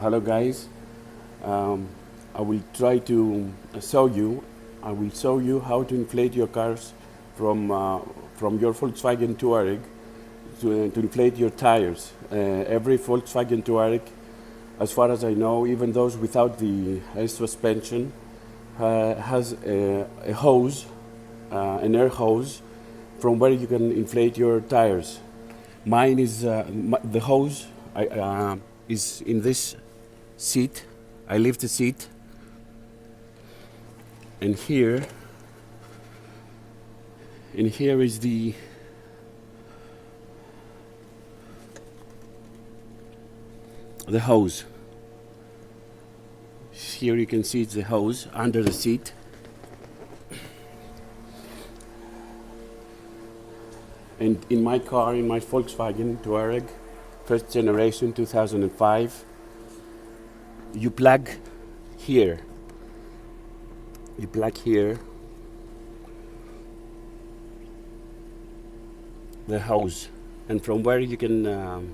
Hello guys, I will try to show you, how to inflate your cars from your Volkswagen Touareg to inflate your tires. Every Volkswagen Touareg, as far as I know, even those without the air suspension, has a hose, an air hose, from where you can inflate your tires. Mine is the hose is in this seat. I lift the seat, and here is the hose. Here you can see it's the hose under the seat. And in my car, in my Volkswagen Touareg, first generation, 2005, you plug here. You plug here the hose, and from where you can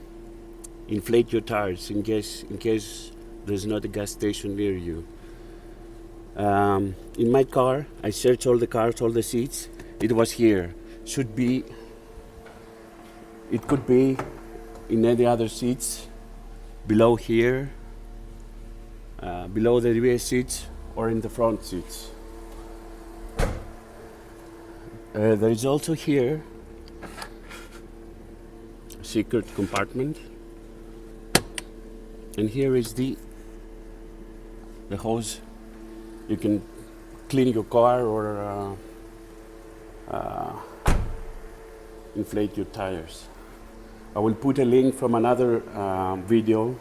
inflate your tires in case there's not a gas station near you. In my car, I searched all the cars, all the seats. It was here. It could be in any other seats, below here, below the rear seats, or in the front seats. There is also here a secret compartment, and here is the hose. You can clean your car or inflate your tires. I will put a link from another video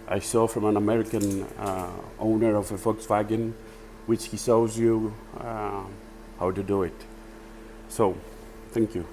I saw from an American owner of a Volkswagen, which he shows you how to do it. So, thank you.